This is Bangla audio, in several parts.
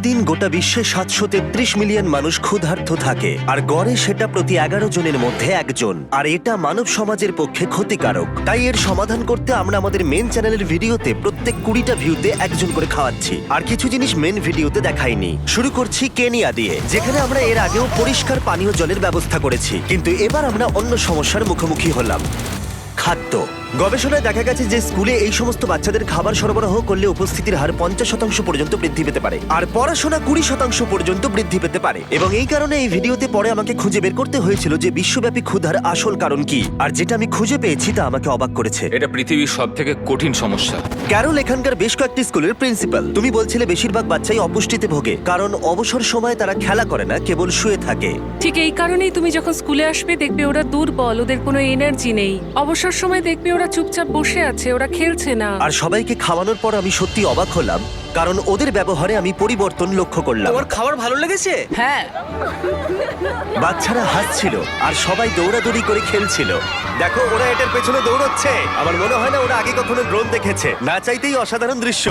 প্রতিদিন গোটা বিশ্বে 733 মিলিয়ন মানুষ ক্ষুধার্ত থাকে, আর গড়ে সেটা প্রতি 11 জনের মধ্যে একজন। আর এটা মানব সমাজের পক্ষে ক্ষতিকারক। তাই এর সমাধান করতে আমরা আমাদের মেন চ্যানেলের ভিডিওতে প্রত্যেক 20টা ভিউতে একজন করে খাওয়াচ্ছি, আর কিছু জিনিস মেন ভিডিওতে দেখাইনি। শুরু করছি কেনিয়া দিয়ে, যেখানে আমরা এর আগেও পরিষ্কার পানীয় জলের ব্যবস্থা করেছি, কিন্তু এবার আমরা অন্য সমস্যার মুখোমুখি হলাম: খাদ্য। গবেষণায় দেখা গেছে যে স্কুলে এই সমস্ত বাচ্চাদের খাবার সরবরাহ করলে উপস্থিতির হার 50% পর্যন্ত বৃদ্ধি পেতে পারে, আর পড়াশোনা 20% পর্যন্ত বৃদ্ধি পেতে পারে। এবং এই কারণে এই ভিডিওতে পরে আমাকে খুঁজে বের করতে হয়েছিল যে বিশ্বব্যাপী ক্ষুধার আসল কারণ কি, আর যেটা আমি খুঁজে পেয়েছি তা আমাকে অবাক করেছে। এটা পৃথিবীর সবথেকে কঠিন সমস্যা। ক্যারল এখানকার বেশ কয়েকটি স্কুলের প্রিন্সিপাল। তুমি বলছিলে বেশিরভাগ বাচ্চাই অপুষ্টিতে ভোগে, কারণ অবসর সময় তারা খেলা করে না, কেবল শুয়ে থাকে। ঠিক এই কারণেই তুমি যখন স্কুলে আসবে দেখবে ওরা দুর্বল, ওদের কোনো এনার্জি নেই। অবসর সময় দেখবে ওরা চুপচাপ বসে আছে, ওরা খেলছে না। আর সবাইকে খাওয়ানোর পর আমি সত্যি অবাক হলাম, কারণ ওদের ব্যবহারে আমি পরিবর্তন লক্ষ্য করলাম। তোমার খাবার ভালো লেগেছে? হ্যাঁ, বাচ্চারা হাসছিল আর সবাই দৌড়াদৌড়ি করে খেলছিল। দেখো, ওরা এটার পেছনে দৌড়চ্ছে। আমার মনে হয় না ওরা আগে কখনো ড্রোন দেখেছে। না চাইতেই অসাধারণ দৃশ্য।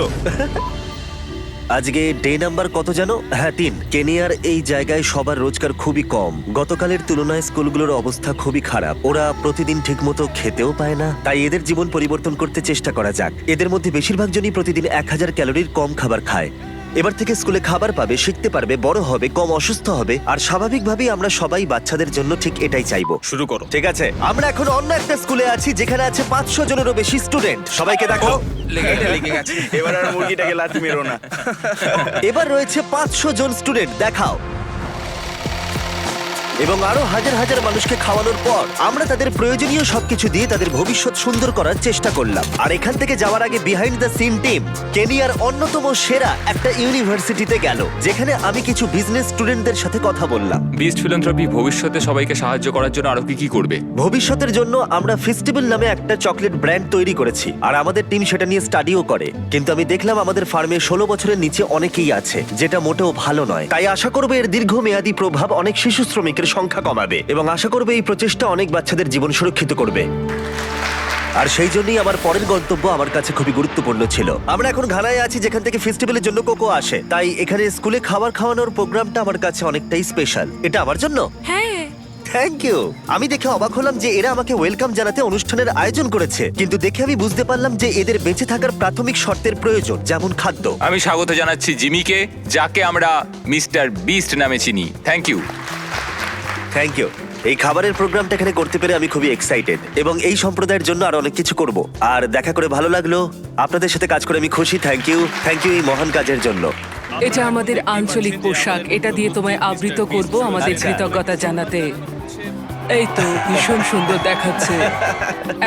আজকে ডে নাম্বার কত জানো? হ্যাঁ, 3। কেনিয়ার এই জায়গায় সবার রোজগার খুবই কম। গতকালের তুলনায় স্কুলগুলোর অবস্থা খুবই খারাপ। ওরা প্রতিদিন ঠিকমতো খেতেও পায় না। তাই এদের জীবন পরিবর্তন করতে চেষ্টা করা যাক। এদের মধ্যে বেশিরভাগ জনই প্রতিদিন 1000 ক্যালোরির কম খাবার খায়। এবার থেকে স্কুলে খাবার পাবে, শিখতে পারবে, বড় হবে, কম অসুস্থ হবে, আর স্বাভাবিকভাবেই আমরা সবাই বাচ্চাদের জন্য ঠিক এটাই চাইবো। শুরু করো। ঠিক আছে, আমরা এখন অন্য একটা স্কুলে আছি যেখানে আছে 500 জনেরও বেশি স্টুডেন্ট। সবাইকে দেখাও। লেগে গেছে। এবার আর মুরগিটাকে লাথি মেরো না। এবার রয়েছে 500 জন স্টুডেন্ট, দেখাও। এবং আরো হাজার হাজার মানুষকে খাওয়ানোর পর আমরা তাদের প্রয়োজনীয় সবকিছু দিয়ে তাদের ভবিষ্যৎ সুন্দর করার চেষ্টা করলাম। আর এখান থেকে যাওয়ার আগে বিহাইন্ড দ্য সিন টিম কেনিয়ার অন্যতম সেরা একটা ইউনিভার্সিটিতে গেল, যেখানে আমি কিছু বিজনেস স্টুডেন্টদের সাথে কথা বললাম। বিস্ট ফিলান্থ্রপি ভবিষ্যতে সবাইকে সাহায্য করার জন্য আরো কি করবে? ভবিষ্যতের জন্য আমরা ফেস্টিভ্যাল নামে একটা চকলেট ব্র্যান্ড তৈরি করেছি, আর আমাদের টিম সেটা নিয়ে স্টাডিও করে। কিন্তু আমি দেখলাম আমাদের ফার্মে 16 বছরের নিচে অনেকেই আছে, যেটা মোটেও ভালো নয়। তাই আশা করবো এর দীর্ঘমেয়াদী প্রভাব অনেক শিশু শ্রমিকের সংখ্যা কমাবে, এবং আশা করবো এই প্রচেষ্টা অনেক বাচ্চাদের জীবন সুরক্ষিত করবে। আর সেই জন্যই আমার পরের গন্তব্য আমার কাছে খুবই গুরুত্বপূর্ণ ছিল। আমরা এখন ঘানায় আছি, যেখান থেকে ফেস্টিভ্যালের জন্য কোকো আসে। তাই এখানে স্কুলে খাবার খাওয়ানোর প্রোগ্রামটা আমার কাছে অনেকটাই স্পেশাল। এটা আমার জন্য। হ্যাঁ, থ্যাংক ইউ। আমি দেখে অবাক হলাম যে এরা আমাকে ওয়েলকাম জানাতে অনুষ্ঠানের আয়োজন করেছে, কিন্তু দেখে আমি বুঝতে পারলাম যে এদের বেঁচে থাকার প্রাথমিক শর্তের প্রয়োজন, যেমন খাদ্য। আমি স্বাগত জানাচ্ছি জিমিকে, যাকে আমরা মিস্টার বিস্ট নামে চিনি। Thank you. Thank you. এই খাবারের প্রোগ্রামটা এখানে করতে পেরে আমি খুবই এক্সাইটেড, এবং এই সম্প্রদায়ের জন্য আরো অনেক কিছু করব। আর দেখা করে ভালো লাগলো, আপনাদের সাথে কাজ করে আমি খুশি। থ্যাংক ইউ এই মহান কাজের জন্য। এটা আমাদের আঞ্চলিক পোশাক, এটা দিয়ে তোমায় আবৃত করব আমাদের কৃতজ্ঞতা জানাতে। এই তো ভীষণ সুন্দর দেখাচ্ছে।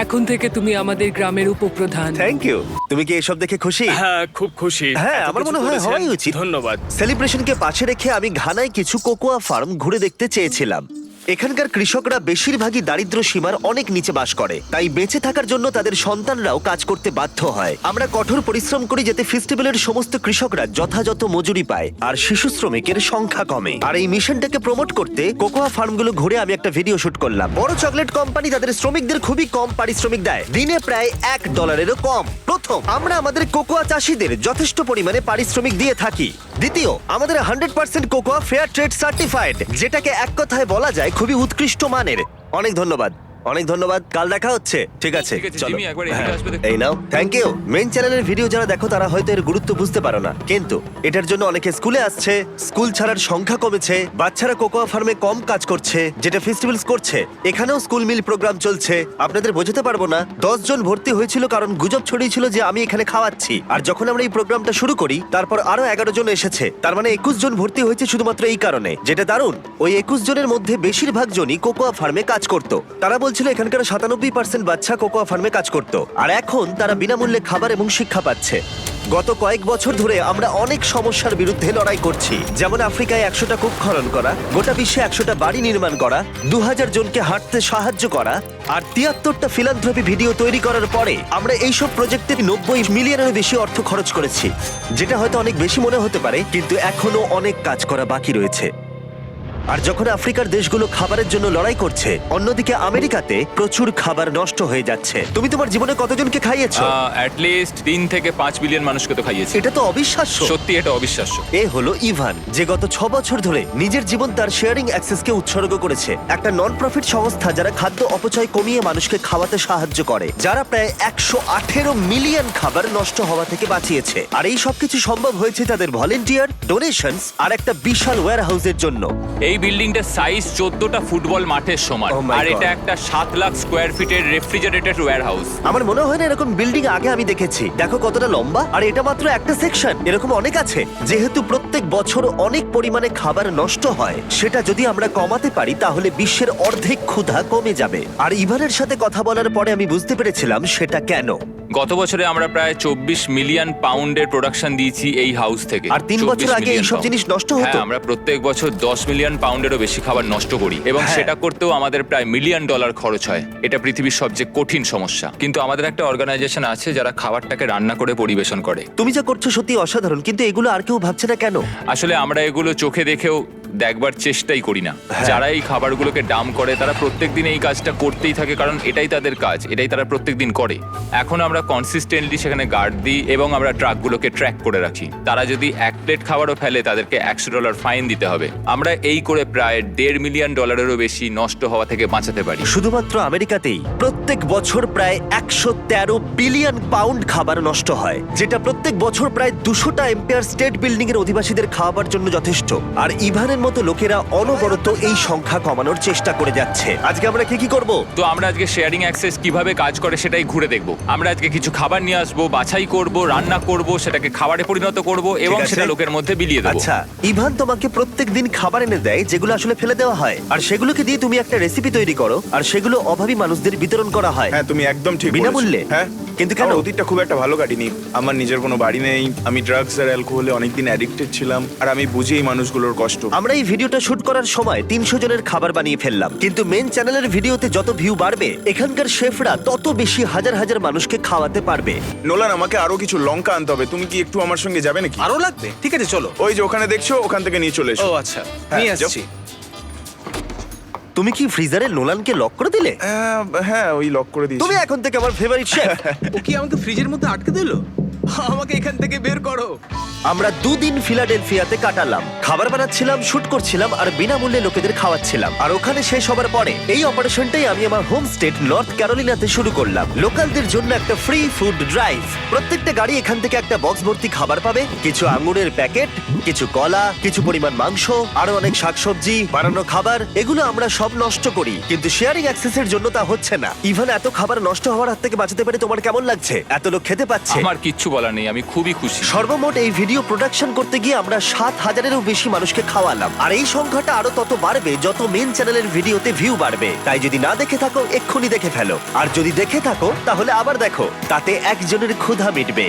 এখন থেকে তুমি আমাদের গ্রামের উপপ্রধান। Thank you. তুমি কি এসব দেখে খুশি? হ্যাঁ, খুব খুশি। হ্যাঁ, এত আমার কিছু মনে হয় করেছেন। হওয়াই উচিত। ধন্যবাদ। সেলিব্রেশনকে পাশে রেখে আমি ঘানায় কিছু কোকোয়া ফার্ম ঘুরে দেখতে চেয়েছিলাম। এখানকার কৃষকরা বেশিরভাগই দারিদ্র সীমার অনেক নিচে বাস করে, তাই বেঁচে থাকার জন্য তাদের সন্তানরাও কাজ করতে বাধ্য হয়। আমরা কঠোর পরিশ্রম করি যাতে ফেস্টিভ্যালের সমস্ত কৃষকরা যথাযথ মজুরি পায় আর শিশু শ্রমিকের সংখ্যা কমে। আর এই মিশনটাকে প্রমোট করতে কোকোয়া ফার্মগুলো ঘুরে আমি একটা ভিডিও শুট করলাম। বড় চকলেট কোম্পানি তাদের শ্রমিকদের খুবই কম পারিশ্রমিক দেয়, দিনে প্রায় $1 কম। প্রথম, আমরা আমাদের কোকোয়া চাষীদের যথেষ্ট পরিমাণে পারিশ্রমিক দিয়ে থাকি। দ্বিতীয়, আমাদের 100% কোকোয়া ফেয়ার ট্রেড সার্টিফাইড, যেটাকে এক কথায় বলা যায় খুবই উৎকৃষ্ট মানের। অনেক ধন্যবাদ, অনেক ধন্যবাদ। কাল দেখা হচ্ছে। ঠিক আছে, ঠিক আছে, চলো। জিমি, একবার এদিকে হ্যাঁ, আসবে দেখো। এই নাও। Thank you. মেন চ্যানেলের ভিডিও যারা দেখো তারা হয়তো এর গুরুত্ব বুঝতে পারো না, কিন্তু এটার জন্য অনেকে স্কুলে আসছে, স্কুল ছাড়ার সংখ্যা কমেছে, বাচ্চারা কোকোয়া ফার্মে কম কাজ করছে, যেটা ফেস্টিভ্যালস করছে। এখানেও স্কুল মিল প্রোগ্রাম চলছে। আপনাদের বোঝাতে পারবো না, 10 জন ভর্তি হয়েছিল কারণ গুজব ছড়িয়েছিল যে আমি এখানে খাওয়াচ্ছি। আর যখন আমরা এই প্রোগ্রামটা শুরু করি, তারপর আরো 11 জন এসেছে। তার মানে 21 জন ভর্তি হয়েছে শুধুমাত্র এই কারণে, যেটা দারুণ। ওই 21 জনের মধ্যে বেশিরভাগ জনই কোকোয়া ফার্মে কাজ করত। তারা বলছিল এখানকার 97% বাচ্চা কোকোয়া ফার্মে কাজ করত, আর এখন তারা বিনামূল্যে খাবার এবং শিক্ষা পাচ্ছে। গত কয়েক বছর ধরে আমরা অনেক সমস্যার বিরুদ্ধে লড়াই করছি, যেমন আফ্রিকায় 100টা কূপ খনন করা, গোটা বিশ্বে 100টা বাড়ি নির্মাণ করা, 2000 জনকে হাঁটতে সাহায্য করা, আর 73টা ফিলান্থ্রপি ভিডিও তৈরি করার পরে আমরা এইসব প্রজেক্টে 90 মিলিয়নেরও বেশি অর্থ খরচ করেছি, যেটা হয়তো অনেক বেশি মনে হতে পারে, কিন্তু এখনো অনেক কাজ করা বাকি রয়েছে। আর যখন আফ্রিকার দেশগুলো খাবারের জন্য লড়াই করছে, অন্যদিকে আমেরিকাতে প্রচুর খাবার নষ্ট হয়ে যাচ্ছে। তুমি তোমার জীবনে কতজনকে খাইয়েছো? অ্যাটলিস্ট 3 থেকে 5 বিলিয়ন মানুষকে তো খাইয়েছি। এটা তো অবিশ্বাস্য। সত্যি এটা অবিশ্বাস্য। এ হলো ইভান, যে গত 6 বছর ধরে নিজের জীবন তার শেয়ারিং অ্যাক্সেসকে উৎসর্গ করেছে। একটা নন প্রফিট সংস্থা যারা খাদ্য অপচয় কমিয়ে মানুষকে খাওয়াতে সাহায্য করে, যারা প্রায় 118 মিলিয়ন খাবার নষ্ট হওয়া থেকে বাঁচিয়েছে। আর এই সবকিছু সম্ভব হয়েছে তাদের ভলেন্টিয়ার, ডোনেশনস আর একটা বিশাল ওয়্যার হাউসের জন্য। এই বিল্ডিংটার সাইজ 14টা ফুটবল মাঠের সমান। Oh my আর এটা God. একটা 7 লাখ স্কোয়ার ফিটের রেফ্রিজারেটেড ওয়্যার হাউস। আমার মনে হয় না এরকম বিল্ডিং আগে আমি দেখেছি। দেখো কতটা লম্বা, আর এটা মাত্র একটা সেকশন, এরকম অনেক আছে। যেহেতু প্রত্যেক বছর অনেক পরিমাণে খাবার নষ্ট হয়, সেটা যদি আমরা কমাতে পারি তাহলে বিশ্বের অর্ধেক ক্ষুধা কমে যাবে। আর ইভানের সাথে কথা বলার পরে আমি বুঝতে পেরেছিলাম সেটা কেন। গত বছরে আমরা প্রায় 24 মিলিয়ন পাউন্ডের প্রোডাকশন দিয়েছি এই হাউস থেকে। আর 3 বছর 24 আগে মিলিয়ন এইসব পাউন্ড। জিনিস নষ্ট হতো? হ্যাঁ, আমরা প্রত্যেক বছর 10 মিলিয়ন পাউন্ডেরও বেশি খাবার নষ্ট করি, এবং হ্যাঁ। সেটা করতেও আমাদের প্রায় $1 মিলিয়ন খরচ হয়। এটা পৃথিবীর সবচেয়ে কঠিন সমস্যা। কিন্তু আমাদের একটা অর্গানাইজেশন আছে যারা খাবারটাকে রান্না করে পরিবেশন করে। তুমি যা করছো সত্যি অসাধারণ, কিন্তু এগুলো আর কেউ ভাবছে না কেন? আসলে আমরা এগুলো চোখে দেখেও দেখবার চেষ্টাই করি না। হ্যাঁ। যারা এই খাবারগুলোকে ডাম করে তারা প্রত্যেকদিন এই কাজটা করতেই থাকে, কারণ এটাই তাদের কাজ, এটাই তারা প্রত্যেকদিন করে। এখন আমরা কনসিস্টেন্টলি সেখানে গার্ড দিই এবং আমরা ট্রাকগুলোকে ট্র্যাক করে রাখি। তারা যদি 1 প্লেট খাবারও ফেলে তাদেরকে $100 ফাইন দিতে হবে। আমরা এই করে প্রায় $1.5 মিলিয়ন বেশি নষ্ট হওয়া থেকে বাঁচাতে পারি। শুধুমাত্র আমেরিকাতেই প্রত্যেক বছর প্রায় 113 বিলিয়ন পাউন্ড খাবার নষ্ট হয়, যেটা প্রত্যেক বছর প্রায় 200টা এম্পায়ার স্টেট বিল্ডিং এর অধিবাসীদের খাওয়াবার জন্য যথেষ্ট। আর ইভানের মতো লোকেরা অনবরত এই সংখ্যা কমানোর চেষ্টা করে যাচ্ছে। আজকে আমরা কি করব? তো আমরা আজকে শেয়ারিং অ্যাক্সেস কিভাবে কাজ করে সেটাই ঘুরে দেখব। আমরা আজকে কিছু খাবার নিয়ে আসবো, বাছাই করব, রান্না করব, সেটাকে খাবারে পরিণত করব এবং ঠিক আছে। সেটা লোকের মধ্যে বিলিয়ে দেবো। আচ্ছা, ইভান তোমাকে প্রত্যেকদিন খাবার এনে দেয় যেগুলো আসলে ফেলে দেওয়া হয়, আর সেগুলোকে দিয়ে তুমি একটা রেসিপি তৈরি করো, আর সেগুলো অভাবী মানুষদের বিতরণ করা হয় হ্যাঁ, তুমি একদম ঠিক বলেছো। বিনামূল্যে? হ্যাঁ, কিন্তু কেন? আমার অতীতটা খুব একটা ভালো কাটেনি। আমার নিজের কোনো বাড়ি নেই, আমি ড্রাগস আর অ্যালকোহলে অনেকদিন অ্যাডিক্টেড ছিলাম, আর আমি বুঝি এই মানুষগুলোর কষ্ট। আমরা এই ভিডিওটা শুট করার সময় 300 জনের খাবার বানিয়ে ফেললাম, কিন্তু মেন চ্যানেলের ভিডিওতে যত ভিউ বাড়বে, এখানকার শেফরা তত বেশি হাজার হাজার মানুষকে খাওয়াতে পারবে। নোলান, আমাকে আরো কিছু লঙ্কা আনতে হবে। তুমি কি একটু আমার সঙ্গে যাবে নাকি? আরো লাগবে? ঠিক আছে, চলো। ওই যে ওখানে দেখছো, ওখান থেকে নিয়ে চলে এসো। ও আচ্ছা, হ্যাঁ, নিয়ে যাও। আসছি। তুমি কি ফ্রিজারে নোলানকে লক করে দিলে? হ্যাঁ, ওই লক করে দিয়েছি। তুমি এখন থেকে আমার ফেভারিট শেফ। ও কি আমাকে ফ্রিজের মধ্যে আটকে দিল? আমাকে এখান থেকে বের করো। আমরা 2 দিন ফিলাডেলফিয়াতে কাটালাম, খাবার বানাচ্ছিলাম, শুট করছিলাম, আর বিনামূল্যে লোকেদের খাওয়াচ্ছিলাম। আর ওখানে শেষ হবার পরে এই অপারেশনটাই আমি আমার হোম স্টেট নর্থ ক্যারোলিনাতে শুরু করলাম। লোকালদের জন্য একটা ফ্রি ফুড ড্রাইভ। প্রত্যেকটা গাড়ি এখান থেকে একটা বক্স ভর্তি খাবার পাবে, কিছু আঙুরের প্যাকেট, কিছু কলা, কিছু পরিমাণ মাংস, আরো অনেক শাকসবজি, বানানো খাবার। এগুলো আমরা সব নষ্ট করি, কিন্তু শেয়ারিং অ্যাক্সেসের জন্য তা হচ্ছে না। ইভেন এত খাবার নষ্ট হওয়ার হাত থেকে বাঁচাতে পেরে তোমার কেমন লাগছে? এত লোক খেতে পাচ্ছে। আমার কিচ্ছু বলার নেই, আমি খুবই খুশি। সর্বমোট এই ভিডিও প্রোডাকশন করতে গিয়ে আমরা 7,000-এরও বেশি মানুষকে খাওয়ালাম, আর এই সংখ্যাটা আরো তত বাড়বে যত মেন চ্যানেলের ভিডিওতে ভিউ বাড়বে। তাই যদি না দেখে থাকো, এক্ষুনি দেখে ফেলো, আর যদি দেখে থাকো তাহলে আবার দেখো, তাতে একজনের ক্ষুধা মিটবে।